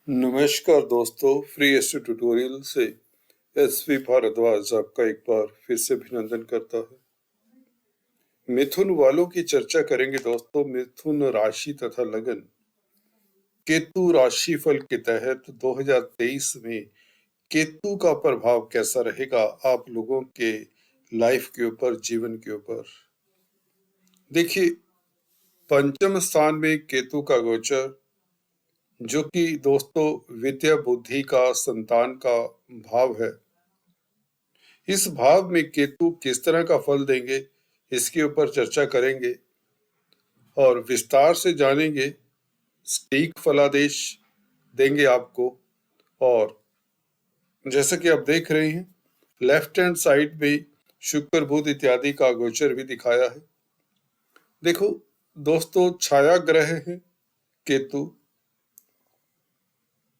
नमस्कार दोस्तों, free astro tutorial से एसवी भारद्वाज आपका एक बार फिर से अभिनंदन करता है। मिथुन वालों की चर्चा करेंगे दोस्तों। मिथुन राशि तथा लगन केतु राशि फल के तहत 2023 में केतु का प्रभाव कैसा रहेगा आप लोगों के लाइफ के ऊपर, जीवन के ऊपर। देखिए, पंचम स्थान में केतु का गोचर, जो कि दोस्तों विद्या बुद्धि का, संतान का भाव है। इस भाव में केतु किस तरह का फल देंगे, इसके ऊपर चर्चा करेंगे और विस्तार से जानेंगे। सटीक फलादेश देंगे आपको। और जैसा कि आप देख रहे हैं, लेफ्ट हैंड साइड में शुक्र, बुध इत्यादि का गोचर भी दिखाया है। देखो दोस्तों, छाया ग्रह है केतु।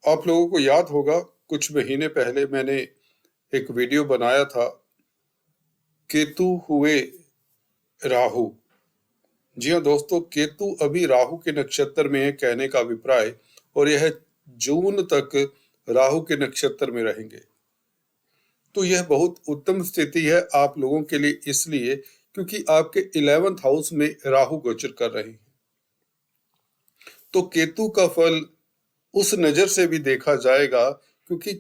आप लोगों को याद होगा, कुछ महीने पहले मैंने एक वीडियो बनाया था, केतु हुए राहु। जी हाँ दोस्तों, केतु अभी राहु के नक्षत्र में है, कहने का अभिप्राय, और यह जून तक राहु के नक्षत्र में रहेंगे। तो यह बहुत उत्तम स्थिति है आप लोगों के लिए, इसलिए क्योंकि आपके 11th हाउस में राहु गोचर कर रहे हैं। तो केतु का फल उस नजर से भी देखा जाएगा, क्योंकि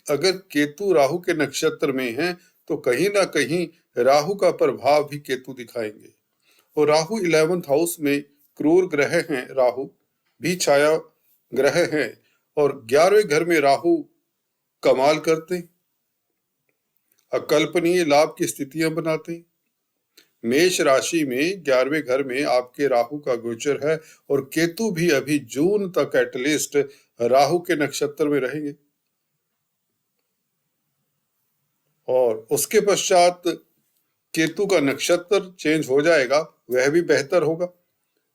अगर केतु राहु के नक्षत्र में है तो कहीं ना कहीं राहु का प्रभाव भी केतु दिखाएंगे। और राहु 11th हाउस में क्रूर ग्रह हैं, राहु भी छाया ग्रह हैं, और 11वें घर में राहु कमाल करते हैं, अकल्पनीय लाभ की स्थितियां बनाते हैं। मेष राशि में 11वें घर में आपके राहु का गोचर है, और केतु भी अभी जून तक एटलीस्ट राहु के नक्षत्र में रहेंगे। और उसके पश्चात केतु का नक्षत्र चेंज हो जाएगा, वह भी बेहतर होगा।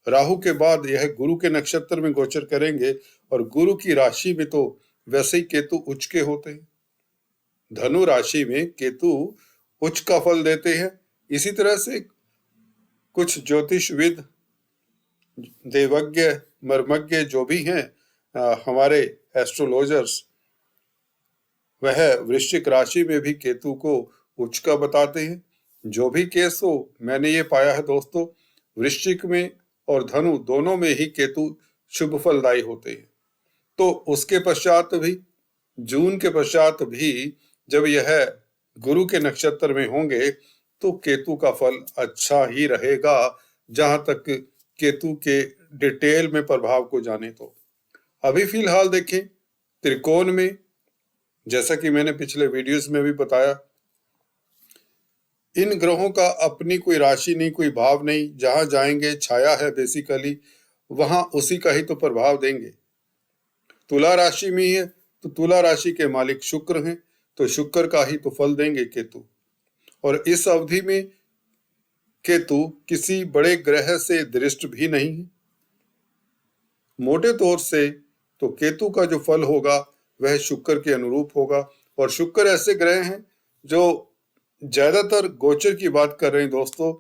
राहु के बाद यह गुरु के नक्षत्र में गोचर करेंगे, और गुरु की राशि में तो वैसे ही केतु उच्च के होते हैं। धनु राशि में केतु उच्च का फल देते हैं। इसी तरह से कुछ ज्योतिषविद, देवज्ञ, मर्मज्ञ जो भी हैं, हमारे एस्ट्रोलॉजर्स, वह वृश्चिक राशि में भी केतु को उच्च का बताते हैं। जो भी केस हो, मैंने ये पाया है दोस्तों, वृश्चिक में और धनु दोनों में ही केतु शुभ फलदायी होते हैं। तो उसके पश्चात भी, जून के पश्चात भी जब यह गुरु के नक्षत्र में होंगे तो केतु का फल अच्छा ही रहेगा। जहां तक केतु के डिटेल में प्रभाव को जाने तो अभी फिलहाल देखें त्रिकोण में, जैसा कि मैंने पिछले वीडियोस में भी बताया, इन ग्रहों का अपनी कोई राशि नहीं, कोई भाव नहीं। जहां जाएंगे छाया है बेसिकली, वहां उसी का ही तो प्रभाव देंगे। तुला राशि में है तो तुला राशि के मालिक शुक्र हैं, तो शुक्र का ही तो फल देंगे केतु। और इस अवधि में केतु किसी बड़े ग्रह से दृष्ट भी नहीं है। मोटे तौर से तो केतु का जो फल होगा वह शुक्र के अनुरूप होगा। और शुक्र ऐसे ग्रह हैं जो ज्यादातर गोचर की बात कर रहे हैं दोस्तों,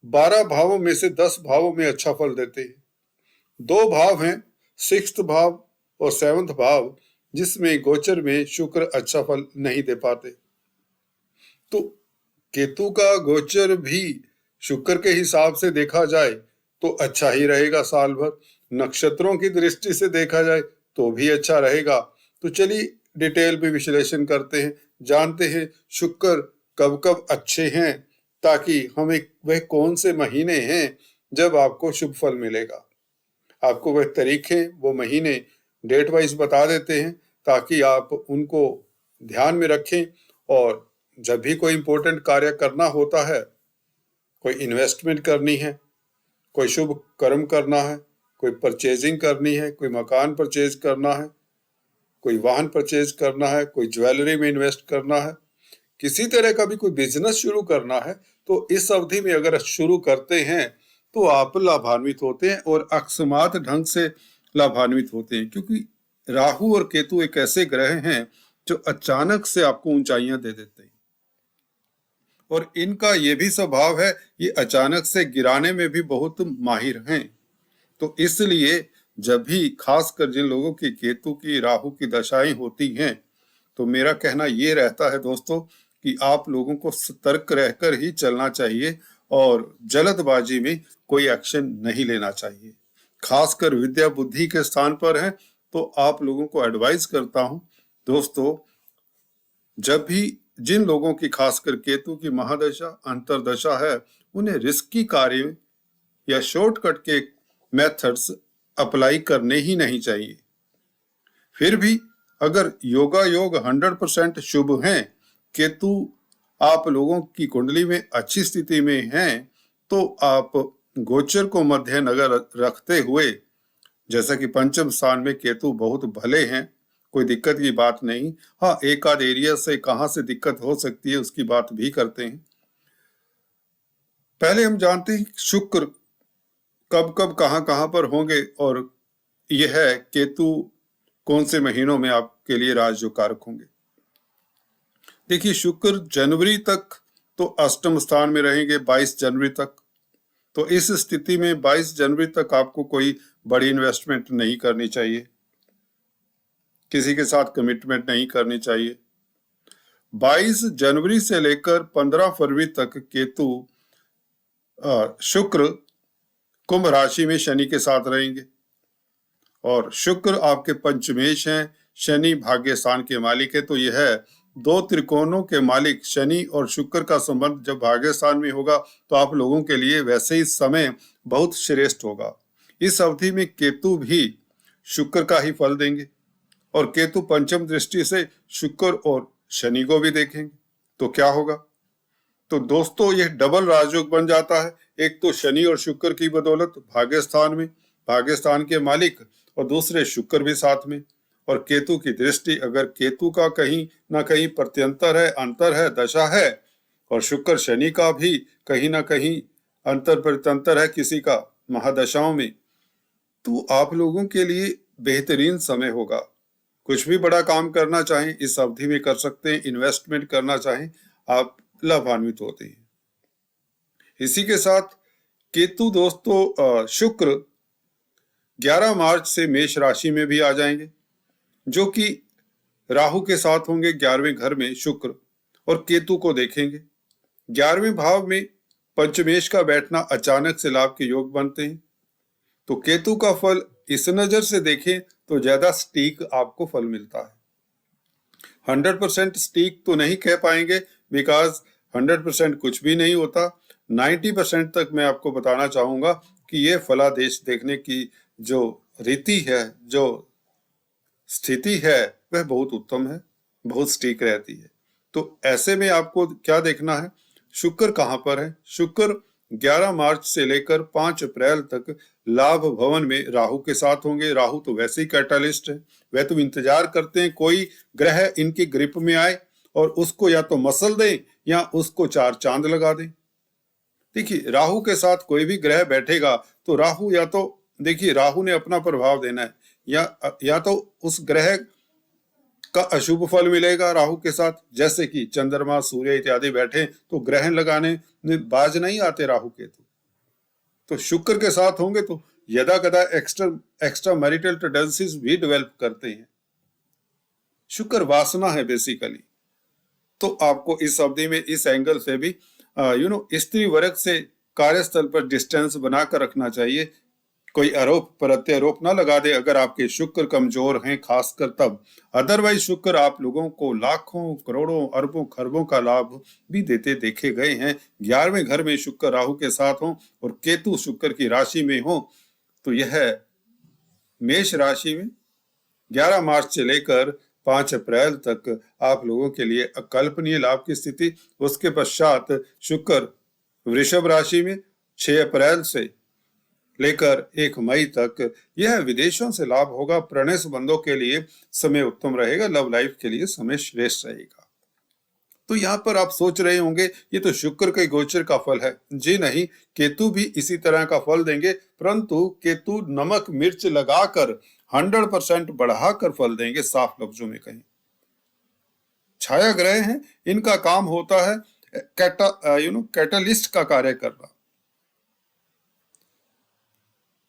12 भावों में से 10 भावों में अच्छा फल देते हैं। 2 भाव हैं, 6th भाव और 7th भाव, जिसमें गोचर में शुक्र अच्छा फल नहीं दे पाते। तो केतु का गोचर भी शुक्र के हिसाब से देखा जाए तो अच्छा ही रहेगा साल भर। नक्षत्रों की दृष्टि से देखा जाए तो भी अच्छा रहेगा। तो चलिए डिटेल में विश्लेषण करते हैं, जानते हैं शुक्र कब कब अच्छे हैं, ताकि हमें वह कौन से महीने हैं जब आपको शुभ फल मिलेगा। आपको वह तरीके, वो महीने डेट वाइज बता देते हैं, ताकि आप उनको ध्यान में रखें। और जब भी कोई इंपॉर्टेंट कार्य करना होता है, कोई इन्वेस्टमेंट करनी है, कोई शुभ कर्म करना है, कोई परचेजिंग करनी है, कोई मकान परचेज करना है, कोई वाहन परचेज करना है, कोई ज्वेलरी में इन्वेस्ट करना है, किसी तरह का भी कोई बिजनेस शुरू करना है, तो इस अवधि में अगर शुरू करते हैं तो आप लाभान्वित होते हैं, और अकस्मात ढंग से लाभान्वित होते हैं। क्योंकि राहु और केतु एक ऐसे ग्रह हैं जो अचानक से आपको ऊंचाइयां दे देते हैं, और इनका ये भी स्वभाव है, ये अचानक से गिराने में भी बहुत माहिर हैं। तो इसलिए जब भी खासकर जिन लोगों की केतु की राहु की दशाएं होती हैं, तो मेरा कहना ये रहता है दोस्तों कि आप लोगों को सतर्क रहकर ही चलना चाहिए और जल्दबाजी में कोई एक्शन नहीं लेना चाहिए। खासकर विद्या बुद्धि के स्थान पर है तो आप लोगों को एडवाइस करता हूं दोस्तों, जब भी जिन लोगों की खासकर केतु की महादशा अंतरदशा है, उन्हें रिस्की कार्य या शॉर्टकट के मेथड्स अप्लाई करने ही नहीं चाहिए। फिर भी अगर योगा योग 100% शुभ हैं, केतु आप लोगों की कुंडली में अच्छी स्थिति में हैं, तो आप गोचर को मध्य नजर रखते हुए, जैसा कि पंचम स्थान में केतु बहुत भले हैं, कोई दिक्कत की बात नहीं। हाँ, एक आध एरिया से कहां से दिक्कत हो सकती है उसकी बात भी करते हैं। पहले हम जानते हैं शुक्र कब कब कहां पर होंगे, और यह है केतु कौन से महीनों में आपके लिए राजयोग कारक होंगे। देखिए, शुक्र जनवरी तक तो अष्टम स्थान में रहेंगे, 22 जनवरी तक। तो इस स्थिति में 22 जनवरी तक आपको कोई बड़ी इन्वेस्टमेंट नहीं करनी चाहिए, किसी के साथ कमिटमेंट नहीं करनी चाहिए। 22 जनवरी से लेकर 15 फरवरी तक केतु शुक्र कुंभ राशि में शनि के साथ रहेंगे, और शुक्र आपके पंचमेश हैं, शनि भाग्य स्थान के मालिक है। तो यह है, दो त्रिकोणों के मालिक शनि और शुक्र का संबंध जब भाग्य स्थान में होगा तो आप लोगों के लिए वैसे ही समय बहुत श्रेष्ठ होगा। इस अवधि में केतु भी शुक्र का ही फल देंगे, और केतु पंचम दृष्टि से शुक्र और शनि को भी देखेंगे। तो क्या होगा? तो दोस्तों, यह डबल राजयोग बन जाता है। एक तो शनि और शुक्र की बदौलत भाग्य स्थान में, भाग्य स्थान के मालिक, और दूसरे शुक्र भी साथ में, और केतु की दृष्टि। अगर केतु का कहीं ना कहीं प्रत्यंतर है, अंतर है, दशा है, और शुक्र शनि का भी कहीं ना कहीं अंतर प्रत्यंतर है किसी का महादशाओं में, तो आप लोगों के लिए बेहतरीन समय होगा। कुछ भी बड़ा काम करना चाहें इस अवधि में कर सकते हैं, इन्वेस्टमेंट करना चाहें आप लाभान्वित होते हैं। इसी के साथ केतु दोस्तों शुक्र 11 मार्च से मेष राशि में भी आ जाएंगे, जो कि राहु के साथ होंगे 11वें घर में शुक्र, और केतु को देखेंगे। 11वें भाव में पंचमेश का बैठना अचानक से लाभ के योग बनते हैं। तो केतु का फल इस नजर से देखें तो ज्यादा स्टीक आपको फल मिलता है। 100% स्टीक तो नहीं कह पाएंगे, बिकॉज 100% कुछ भी नहीं होता। 90% तक मैं आपको बताना चाहूंगा कि ये फलादेश देखने की जो रीति है, जो स्थिति है, वह बहुत उत्तम है, बहुत स्टीक रहती है। तो ऐसे में आपको क्या देखना है, शुक्र कहां पर है? शुक्र 11 मार्च से लेकर 5 अप्रैल तक लाभ भवन में राहु के साथ होंगे। राहु तो वैसे ही कैटालिस्ट है, वह तो इंतजार करते हैं कोई ग्रह इनकी ग्रिप में आए और उसको या तो मसल दें या उसको 4 चांद लगा दें। देखिए, राहु के साथ कोई भी ग्रह बैठेगा तो राहु या तो, देखिए, राहु ने अपना प्रभाव देना है, या तो उस ग्रह का अशुभ फल मिलेगा राहु के साथ, जैसे कि चंद्रमा सूर्य इत्यादि बैठे तो ग्रहण लगाने में बाज नहीं आते राहु केतु। तो शुक्र के साथ होंगे तो यदा कदा एक्स्ट्रा मैरिटल टेंडेंसीज भी डेवलप करते हैं। शुक्र वासना है बेसिकली। तो आपको इस अवधि में इस एंगल से भी स्त्री वर्ग से कार्यस्थल पर डिस्टेंस बनाकर रखना चाहिए। कोई आरोप प्रत्यारोप ना लगा दे अगर आपके शुक्र कमजोर हैं, खासकर तब। अदरवाइज शुक्र आप लोगों को लाखों करोड़ों अरबों खरबों का लाभ भी देते देखे गए हैं। 11वें घर में शुक्र राहु के साथ हो और केतु शुक्र की राशि में हो, तो यह मेष राशि में 11 मार्च से लेकर 5 अप्रैल तक आप लोगों के लिए अकल्पनीय लाभ की स्थिति। उसके पश्चात शुक्र वृषभ राशि में 6 अप्रैल से लेकर 1 मई तक यह विदेशों से लाभ होगा। प्रणय संबंधों के लिए समय उत्तम रहेगा, लव लाइफ के लिए समय श्रेष्ठ रहेगा। तो यहाँ पर आप सोच रहे होंगे ये तो शुक्र के गोचर का फल है। जी नहीं, केतु भी इसी तरह का फल देंगे, परंतु केतु नमक मिर्च लगाकर 100% बढ़ाकर फल देंगे। साफ लफ्जों में कहें, छाया ग्रह हैं, इनका काम होता है कैटलिस्ट का कार्य करना।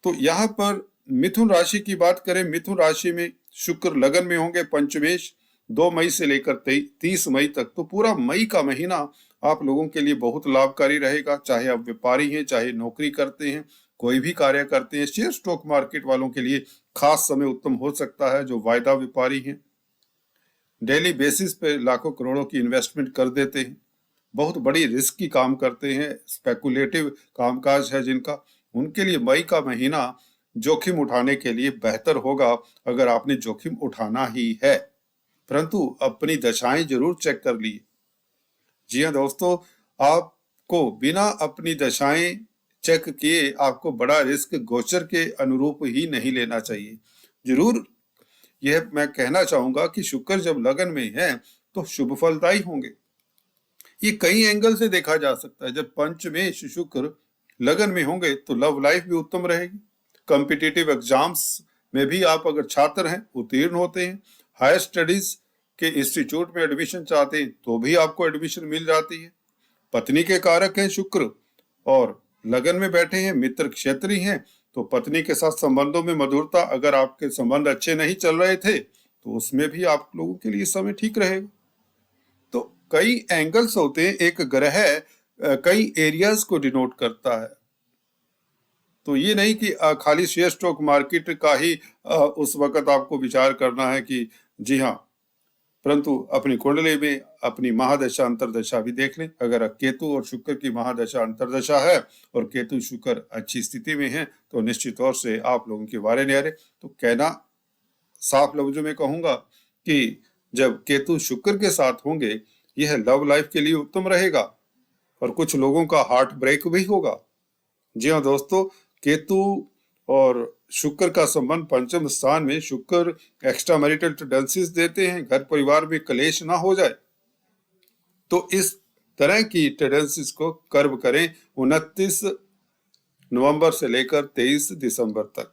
तो यहाँ पर मिथुन राशि की बात करें, मिथुन राशि में शुक्र लगन में होंगे पंचमेश 2 मई से लेकर 30 मई तक। तो पूरा मई का महीना आप लोगों के लिए बहुत लाभकारी रहेगा। चाहे आप व्यापारी हैं, चाहे नौकरी करते हैं, कोई भी कार्य करते हैं, शेयर स्टॉक मार्केट वालों के लिए खास समय उत्तम हो सकता है। जो वायदा व्यापारी हैं, डेली बेसिस पे लाखों करोड़ों की इन्वेस्टमेंट कर देते हैं, बहुत बड़ी रिस्क की काम करते हैं, स्पेकुलेटिव कामकाज है जिनका, उनके लिए मई का महीना जोखिम उठाने के लिए बेहतर होगा अगर आपने जोखिम उठाना ही है। परंतु अपनी दशाएं जरूर चेक कर ली। जी हाँ दोस्तों, आपको बिना अपनी दशाएं चेक किए आपको बड़ा रिस्क गोचर के अनुरूप ही नहीं लेना चाहिए। जरूर यह मैं कहना चाहूंगा कि शुक्र जब लगन में है तो शुभ फलदायी होंगे। ये कई एंगल से देखा जा सकता है। जब पंचमेश शुक्र लगन में होंगे तो लव लाइफ भी उत्तम रहेगी। कॉम्पिटिटिव एग्जाम्स में भी आप अगर छात्र हैं, उत्तीर्ण होते हैं, हायर स्टडीज के इंस्टीट्यूट में एडमिशन चाहते हैं तो भी आपको एडमिशन मिल जाती है। पत्नी के कारक हैं शुक्र और लगन में बैठे हैं, मित्र क्षेत्रीय हैं, तो पत्नी के साथ संबंधों में मधुरता, अगर आपके संबंध अच्छे नहीं चल रहे थे तो उसमें भी आप लोगों के लिए समय ठीक रहेगा। तो कई एंगल्स होते हैं, एक ग्रह कई एरियाज को डिनोट करता है। तो ये नहीं कि खाली शेयर स्टॉक मार्केट का ही उस वक्त आपको विचार करना है कि जी हाँ, परंतु अपनी कुंडली में अपनी महादशा अंतरदशा भी देख लें। अगर केतु और शुक्र की महादशा अंतरदशा है और केतु शुक्र अच्छी स्थिति में है तो निश्चित तौर से आप लोगों के वारे न्यारे। तो कहना साफ लफ्जों में कहूंगा कि जब केतु शुक्र के साथ होंगे यह लव लाइफ के लिए उत्तम रहेगा और कुछ लोगों का हार्ट ब्रेक भी होगा। जी हाँ दोस्तों, केतु और शुक्र का संबंध पंचम स्थान में, शुक्र एक्स्ट्रा मैरिटल टेंडेंसीज देते हैं, घर परिवार में कलेश ना हो जाए। तो इस तरह की टेंडेंसीज को कर्ब करें 29 नवंबर से लेकर 23 दिसंबर तक।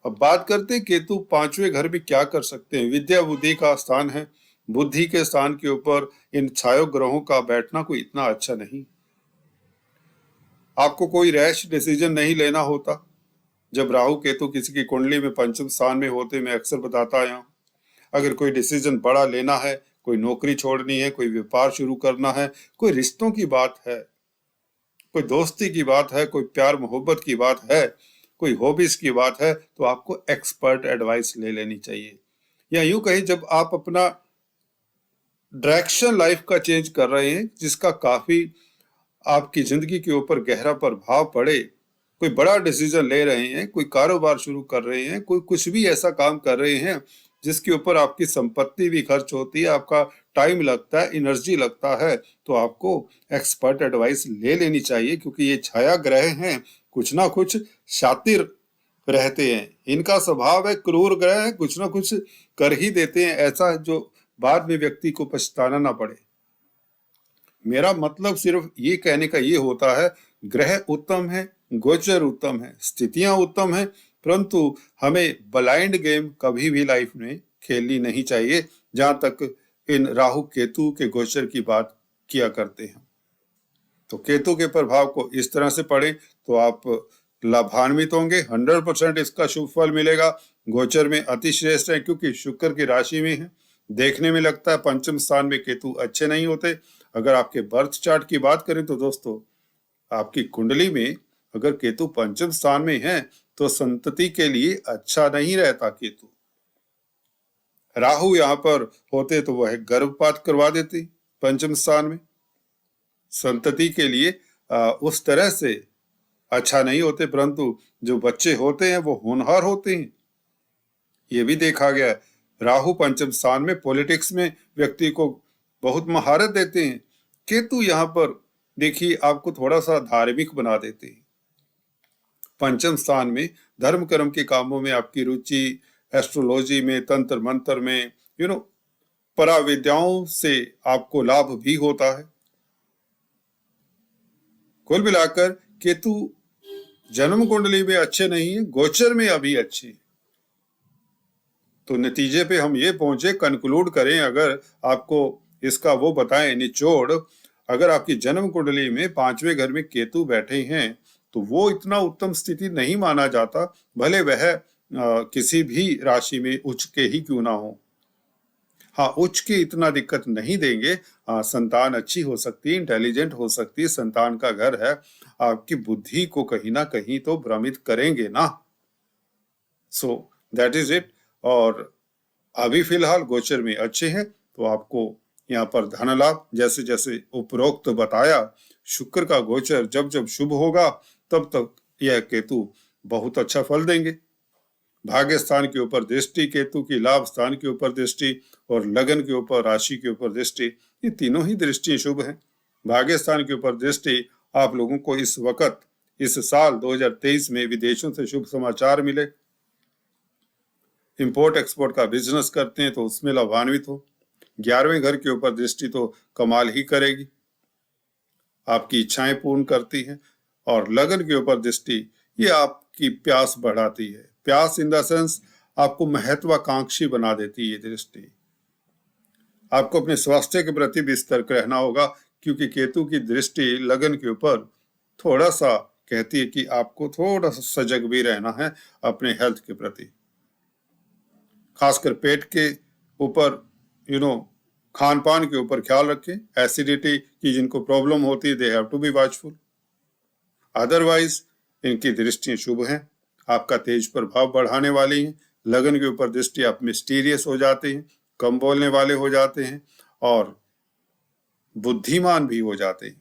अब बात करते हैं केतु 5वें घर में क्या कर सकते हैं। विद्या बुद्धि का स्थान है, बुद्धि के स्थान के ऊपर इन छायो ग्रहों का बैठना कोई इतना अच्छा नहीं। आपको कोई रैश डिसीजन नहीं लेना होता जब राहु केतु किसी की कुंडली में पंचम स्थान में होते। मैं अक्सर बताता आया हूं, अगर कोई डिसीजन बड़ा लेना है, कोई नौकरी छोड़नी है, कोई व्यापार शुरू करना है, कोई रिश्तों की बात है, कोई दोस्ती की बात है, कोई प्यार मोहब्बत की बात है, कोई हॉबीज की बात है, तो आपको एक्सपर्ट एडवाइस ले लेनी चाहिए। या यूं कहीं जब आप अपना डायरेक्शन लाइफ का चेंज कर रहे हैं जिसका काफी आपकी जिंदगी के ऊपर गहरा प्रभाव पड़े, कोई बड़ा डिसीजन ले रहे हैं, कोई कारोबार शुरू कर रहे हैं, कोई कुछ भी ऐसा काम कर रहे हैं जिसके ऊपर आपकी संपत्ति भी खर्च होती है, आपका टाइम लगता है, एनर्जी लगता है, तो आपको एक्सपर्ट एडवाइस ले लेनी चाहिए। क्योंकि ये छाया ग्रह हैं, कुछ ना कुछ शातिर रहते हैं, इनका स्वभाव है क्रूर ग्रह है, कुछ ना कुछ कर ही देते हैं ऐसा जो बाद में व्यक्ति को पछताना ना पड़े। मेरा मतलब सिर्फ ये कहने का ये होता है, ग्रह उत्तम है, गोचर उत्तम है, स्थितियां उत्तम है, परंतु हमें ब्लाइंड गेम कभी भी लाइफ में खेलनी नहीं चाहिए जहां तक इन राहु केतु के गोचर की बात किया करते हैं। तो केतु के प्रभाव को इस तरह से पढ़ें तो आप लाभान्वित होंगे, 100% इसका शुभ फल मिलेगा। गोचर में अति श्रेष्ठ है क्योंकि शुक्र की राशि में है। देखने में लगता है पंचम स्थान में केतु अच्छे नहीं होते। अगर आपके बर्थ चार्ट की बात करें तो दोस्तों, आपकी कुंडली में अगर केतु पंचम स्थान में है तो संतति के लिए अच्छा नहीं रहता केतु। राहु यहां पर होते तो वह गर्भपात करवा देते पंचम स्थान में, संतति के लिए उस तरह से अच्छा नहीं होते। परंतु जो बच्चे होते हैं वो होनहार होते हैं, ये भी देखा गया है। राहु पंचम स्थान में पॉलिटिक्स में व्यक्ति को बहुत महारत देते हैं। केतु यहाँ पर देखिए आपको थोड़ा सा धार्मिक बना देते हैं। पंचम स्थान में धर्म कर्म के कामों में आपकी रुचि, एस्ट्रोलॉजी में, तंत्र मंत्र में, पराविद्याओं से आपको लाभ भी होता है। कुल मिलाकर केतु जन्म कुंडली में अच्छे नहीं है, गोचर में अभी अच्छे। तो नतीजे पे हम ये पहुंचे, कंक्लूड करें, अगर आपको इसका वो बताएं निचोड़, अगर आपकी जन्म कुंडली में 5वें घर में केतु बैठे हैं तो वो इतना उत्तम स्थिति नहीं माना जाता, भले वह किसी भी राशि में उच्च के ही क्यों ना हो। हाँ, उच्च की इतना दिक्कत नहीं देंगे। संतान अच्छी हो सकती है, इंटेलिजेंट हो सकती है, संतान का घर है, आपकी बुद्धि को कहीं ना कहीं तो भ्रमित करेंगे ना। So that is it. और अभी फिलहाल गोचर में अच्छे हैं, तो आपको यहाँ पर धन लाभ, जैसे जैसे उपरोक्त बताया, शुक्र का गोचर जब जब शुभ होगा तब तक यह केतु बहुत अच्छा फल देंगे। भाग्य स्थान के ऊपर दृष्टि केतु की, लाभ स्थान के ऊपर दृष्टि और लगन के ऊपर, राशि के ऊपर दृष्टि, ये तीनों ही दृष्टि शुभ हैं। भाग्य स्थान के ऊपर दृष्टि, आप लोगों को इस वक्त, इस साल 2023 में विदेशों से शुभ समाचार मिले। इंपोर्ट एक्सपोर्ट का बिजनेस करते हैं तो उसमें लाभान्वित हो। 11वें घर के ऊपर दृष्टि तो कमाल ही करेगी, आपकी इच्छाएं पूर्ण करती हैं। और लगन के ऊपर दृष्टि, ये आपकी प्यास बढ़ाती है। प्यास इन द सेंस आपको महत्वाकांक्षी बना देती है दृष्टि। आपको अपने स्वास्थ्य के प्रति भी सतर्क रहना होगा, क्योंकि केतु की दृष्टि लगन के ऊपर थोड़ा सा कहती है कि आपको थोड़ा सा सजग भी रहना है अपने हेल्थ के प्रति, खासकर पेट के ऊपर, खान पान के ऊपर ख्याल रखें। एसिडिटी की जिनको प्रॉब्लम होती है, they have to be watchful. Otherwise इनकी दृष्टियां शुभ हैं, आपका तेज प्रभाव बढ़ाने वाली हैं। लगन के ऊपर दृष्टि, आप मिस्टीरियस हो जाते हैं, कम बोलने वाले हो जाते हैं और बुद्धिमान भी हो जाते हैं,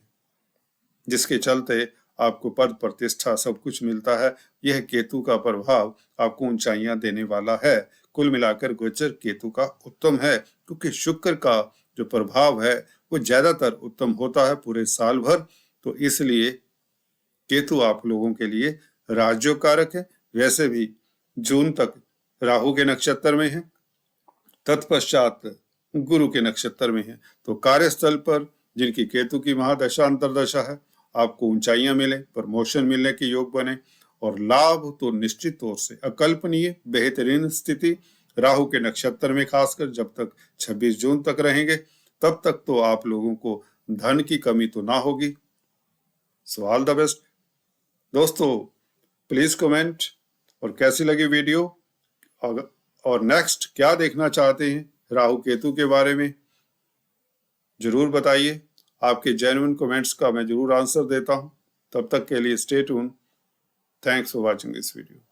जिसके चलते आपको पद प्रतिष्ठा सब कुछ मिलता है। यह केतु का प्रभाव आपको ऊंचाइयां देने वाला है। कुल मिलाकर गोचर केतु का उत्तम है, क्योंकि शुक्र का जो प्रभाव है वो ज्यादातर उत्तम होता है पूरे साल भर। तो इसलिए केतु आप लोगों के लिए राजयोग कारक है। वैसे भी जून तक राहु के नक्षत्र में है, तत्पश्चात गुरु के नक्षत्र में है। तो कार्यस्थल पर जिनकी केतु की महादशा अंतरदशा है, आपको ऊंचाइयां मिले, प्रमोशन मिलने के योग बने, और लाभ तो निश्चित तौर से अकल्पनीय बेहतरीन स्थिति राहु के नक्षत्र में, खासकर जब तक 26 जून तक रहेंगे तब तक तो आप लोगों को धन की कमी तो ना होगी। सो ऑल द बेस्ट दोस्तों। प्लीज कमेंट और कैसी लगी वीडियो, और नेक्स्ट क्या देखना चाहते हैं राहु केतु के बारे में जरूर बताइए। आपके जेन्युइन कमेंट्स का मैं जरूर आंसर देता हूं। तब तक के लिए stay tune. Thanks for watching this video.